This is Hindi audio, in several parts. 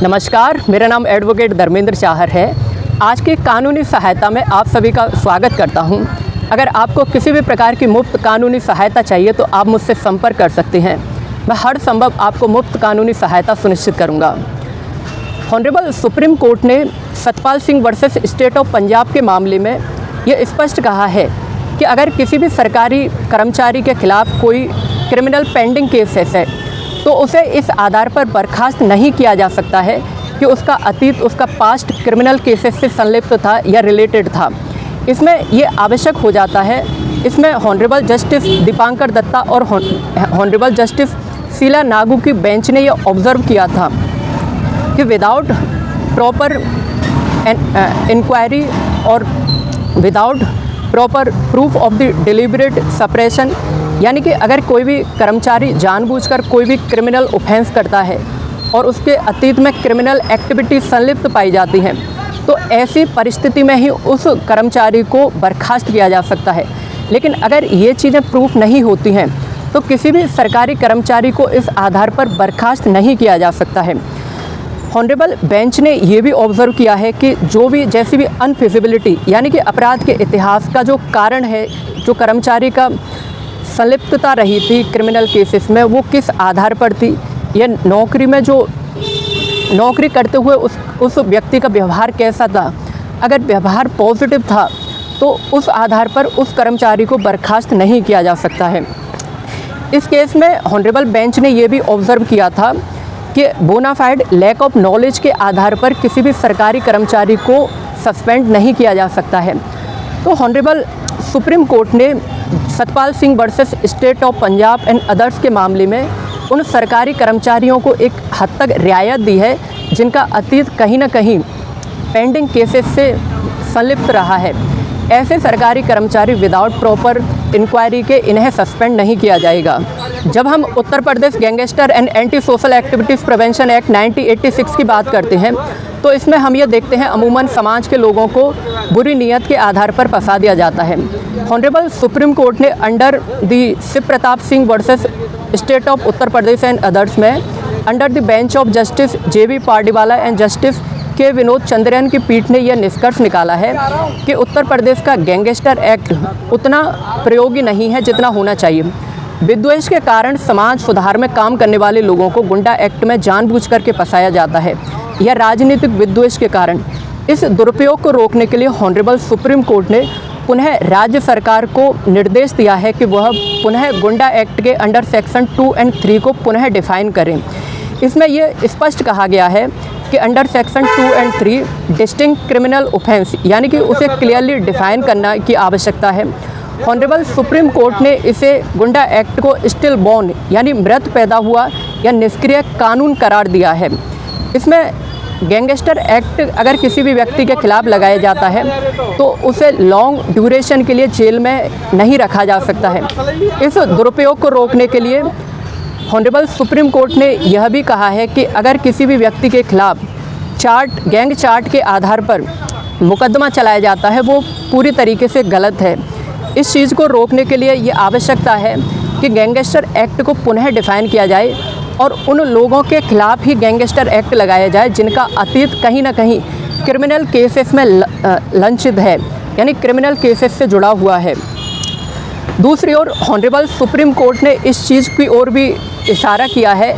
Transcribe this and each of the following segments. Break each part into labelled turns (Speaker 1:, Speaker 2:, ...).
Speaker 1: नमस्कार, मेरा नाम एडवोकेट धर्मेंद्र चाहर है। आज की कानूनी सहायता में आप सभी का स्वागत करता हूं। अगर आपको किसी भी प्रकार की मुफ्त कानूनी सहायता चाहिए तो आप मुझसे संपर्क कर सकते हैं। मैं हर संभव आपको मुफ्त कानूनी सहायता सुनिश्चित करूंगा। ऑनरेबल सुप्रीम कोर्ट ने Satpal Singh versus state of Punjab के मामले में ये स्पष्ट कहा है कि अगर किसी भी सरकारी कर्मचारी के खिलाफ कोई क्रिमिनल पेंडिंग केसेस है तो उसे इस आधार पर बर्खास्त नहीं किया जा सकता है कि उसका अतीत, उसका पास्ट क्रिमिनल केसेस से संलिप्त था या रिलेटेड था। इसमें ये आवश्यक हो जाता है। इसमें हॉनरेबल जस्टिस दीपांकर दत्ता और हॉनरेबल जस्टिस शीला नागू की बेंच ने ये ऑब्जर्व किया था कि विदाउट प्रॉपर इंक्वायरी और without proper proof of the deliberate suppression, यानी कि अगर कोई भी कर्मचारी जानबूझकर कोई भी क्रिमिनल ऑफेंस करता है और उसके अतीत में क्रिमिनल एक्टिविटी संलिप्त पाई जाती हैं तो ऐसी परिस्थिति में ही उस कर्मचारी को बर्खास्त किया जा सकता है। लेकिन अगर ये चीज़ें प्रूफ नहीं होती हैं तो किसी भी सरकारी कर्मचारी को इस आधार पर बर्खास्त नहीं किया जा सकता है। ऑनरेबल बेंच ने ये भी ऑब्जर्व किया है कि जो भी जैसी भी अनफिजिबिलिटी, यानी कि अपराध के इतिहास का जो कारण है, जो कर्मचारी का संलिप्तता रही थी क्रिमिनल केसेस में, वो किस आधार पर थी, या नौकरी में जो नौकरी करते हुए उस व्यक्ति का व्यवहार कैसा था। अगर व्यवहार पॉजिटिव था तो उस आधार पर उस कर्मचारी को बर्खास्त नहीं किया जा सकता है। इस केस में ऑनरेबल बेंच ने ये भी ऑब्जर्व किया था कि बोनाफाइड लैक ऑफ नॉलेज के आधार पर किसी भी सरकारी कर्मचारी को सस्पेंड नहीं किया जा सकता है। तो ऑनरेबल सुप्रीम कोर्ट ने Satpal Singh versus state of Punjab and others के मामले में उन सरकारी कर्मचारियों को एक हद तक रियायत दी है जिनका अतीत कहीं ना कहीं पेंडिंग केसेस से संलिप्त रहा है। ऐसे सरकारी कर्मचारी विदाउट प्रॉपर इंक्वायरी के इन्हें सस्पेंड नहीं किया जाएगा। जब हम Uttar Pradesh gangster and anti social activities prevention act 1986 की बात करते हैं तो इसमें हम ये देखते हैं अमूमन समाज के लोगों को बुरी नीयत के आधार पर फंसा दिया जाता है। ऑनरेबल सुप्रीम कोर्ट ने under the Shiv Pratap Singh versus state of Uttar Pradesh and others में under the bench of justice JB Pardiwala and justice K Vinod Chandran की पीठ ने यह निष्कर्ष निकाला है कि उत्तर प्रदेश का गैंगस्टर एक्ट उतना प्रयोगी नहीं है जितना होना चाहिए। विद्वेष के कारण समाज सुधार में काम करने वाले लोगों को गुंडा एक्ट में जानबूझकर के फंसाया जाता है, या राजनीतिक विद्वेष के कारण। इस दुरुपयोग को रोकने के लिए ऑनरेबल सुप्रीम कोर्ट ने पुनः राज्य सरकार को निर्देश दिया है कि वह पुनः गुंडा एक्ट के अंडर सेक्शन 2 और 3 को पुनः डिफाइन करें। इसमें यह स्पष्ट कहा गया है कि अंडर सेक्शन 2 और 3 डिस्टिंक्ट क्रिमिनल ऑफेंस, यानी कि उसे क्लियरली डिफाइन करना की आवश्यकता है। ऑनरेबल सुप्रीम कोर्ट ने इसे गुंडा एक्ट को स्टिल बॉर्न, यानी मृत पैदा हुआ या निष्क्रिय कानून करार दिया है। इसमें गैंगस्टर एक्ट अगर किसी भी व्यक्ति के खिलाफ लगाया जाता है तो उसे लॉन्ग ड्यूरेशन के लिए जेल में नहीं रखा जा सकता है। इस दुरुपयोग को रोकने के लिए ऑनरेबल सुप्रीम कोर्ट ने यह भी कहा है कि अगर किसी भी व्यक्ति के खिलाफ गैंग चार्ट के आधार पर मुकदमा चलाया जाता है वो पूरी तरीके से गलत है। इस चीज़ को रोकने के लिए ये आवश्यकता है कि गैंगस्टर एक्ट को पुनः डिफाइन किया जाए और उन लोगों के खिलाफ ही गैंगस्टर एक्ट लगाया जाए जिनका अतीत कहीं ना कहीं क्रिमिनल केसेस में लंचित है, यानी क्रिमिनल केसेस से जुड़ा हुआ है। दूसरी ओर ऑनरेबल सुप्रीम कोर्ट ने इस चीज़ की ओर भी इशारा किया है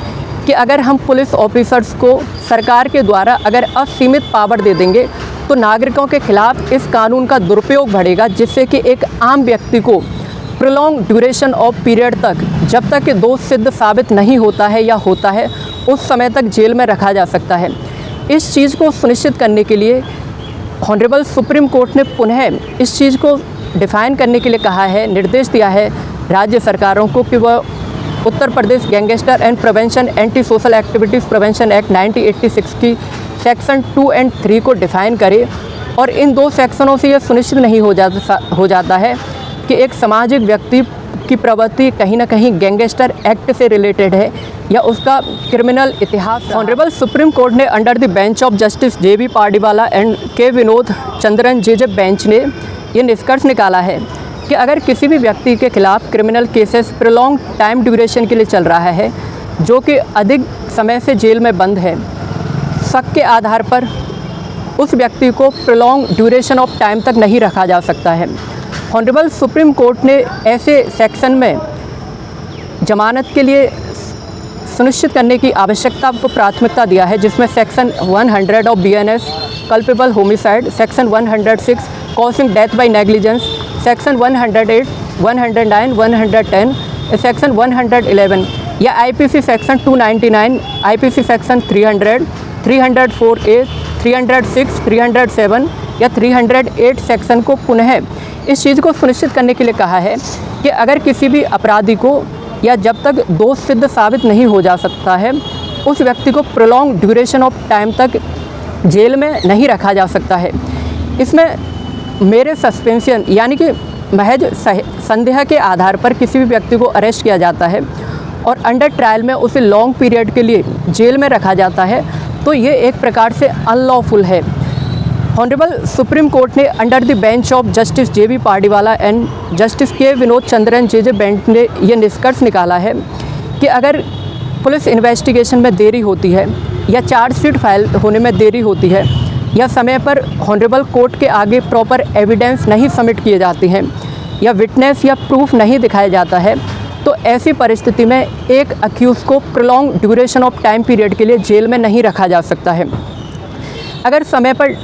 Speaker 1: कि अगर हम पुलिस ऑफिसर्स को सरकार के द्वारा अगर असीमित पावर दे देंगे तो नागरिकों के खिलाफ इस कानून का दुरुपयोग बढ़ेगा, जिससे कि एक आम व्यक्ति को प्रोलॉन्ग ड्यूरेशन ऑफ पीरियड तक, जब तक कि दोष सिद्ध साबित नहीं होता है या होता है, उस समय तक जेल में रखा जा सकता है। इस चीज़ को सुनिश्चित करने के लिए ऑनरेबल सुप्रीम कोर्ट ने पुनः इस चीज़ को डिफ़ाइन करने के लिए कहा है, निर्देश दिया है राज्य सरकारों को कि वह Uttar Pradesh gangster and prevention anti social activities prevention act 1986 की सेक्शन 2 और 3 को डिफ़ाइन करे। और इन दो सेक्शनों से यह सुनिश्चित नहीं हो जाता है कि एक सामाजिक व्यक्ति की प्रवृत्ति कहीं ना कहीं गैंगस्टर एक्ट से रिलेटेड है या उसका क्रिमिनल इतिहास। ऑनरेबल सुप्रीम कोर्ट ने under the bench of justice JB Pardiwala and के विनोद चंद्रन JJ बेंच ने ये निष्कर्ष निकाला है कि अगर किसी भी व्यक्ति के खिलाफ criminal cases prolong time duration के लिए चल रहा है, जो कि अधिक समय से जेल में बंद है, शक के आधार पर उस व्यक्ति को प्रोलॉन्ग ड्यूरेशन ऑफ टाइम तक नहीं रखा जा सकता है। ऑनरेबल सुप्रीम कोर्ट ने ऐसे सेक्शन में जमानत के लिए सुनिश्चित करने की आवश्यकता को प्राथमिकता दिया है, जिसमें section 100 of BNS culpable homicide, section 106 causing death by negligence, section 108, 109, 110, section 111 या IPC section 299, IPC section 300, 304A, 306, 307 या 308 सेक्शन को पुनः इस चीज़ को सुनिश्चित करने के लिए कहा है कि अगर किसी भी अपराधी को या जब तक दोष सिद्ध साबित नहीं हो जा सकता है, उस व्यक्ति को प्रोलॉन्ग ड्यूरेशन ऑफ टाइम तक जेल में नहीं रखा जा सकता है। इसमें मेरे सस्पेंशन यानी कि महज संदेह के आधार पर किसी भी व्यक्ति को अरेस्ट किया जाता है और अंडर ट्रायल में उसे लॉन्ग पीरियड के लिए जेल में रखा जाता है, तो ये एक प्रकार से अनलॉफुल है। ऑनरेबल सुप्रीम कोर्ट ने under the bench of justice JB Pardiwala and justice K Vinod Chandran JJ bench ने यह निष्कर्ष निकाला है कि अगर पुलिस इन्वेस्टिगेशन में देरी होती है या चार्जशीट फाइल होने में देरी होती है या समय पर ऑनरेबल कोर्ट के आगे प्रॉपर एविडेंस नहीं सबमिट किए जाते हैं या विटनेस या प्रूफ नहीं दिखाया जाता है, तो ऐसी परिस्थिति में एक अक्यूज़ को prolong duration of time period के लिए जेल में नहीं रखा जा सकता है। अगर समय पर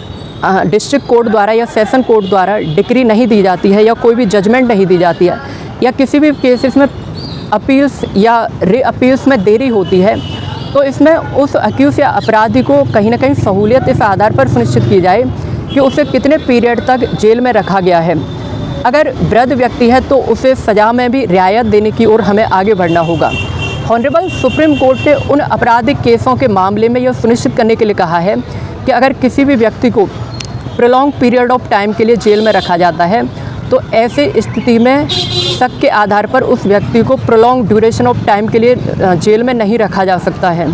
Speaker 1: डिस्ट्रिक्ट कोर्ट द्वारा या सेशन कोर्ट द्वारा डिक्री नहीं दी जाती है या कोई भी जजमेंट नहीं दी जाती है या किसी भी केसेस में अपील्स या री अपील्स में देरी होती है, तो इसमें उस अक्यूज़ या अपराधी को कहीं ना कहीं सहूलियत इस आधार पर सुनिश्चित की जाए कि उसे कितने पीरियड तक जेल में रखा गया है। अगर वृद्ध व्यक्ति है तो उसे सज़ा में भी रियायत देने की ओर हमें आगे बढ़ना होगा। ऑनरेबल सुप्रीम कोर्ट ने उन आपराधिक केसों के मामले में यह सुनिश्चित करने के लिए कहा है कि अगर किसी भी व्यक्ति को प्रोलॉन्ग पीरियड ऑफ टाइम के लिए जेल में रखा जाता है, तो ऐसे स्थिति में शक के आधार पर उस व्यक्ति को प्रोलॉन्ग ड्यूरेशन ऑफ टाइम के लिए जेल में नहीं रखा जा सकता है।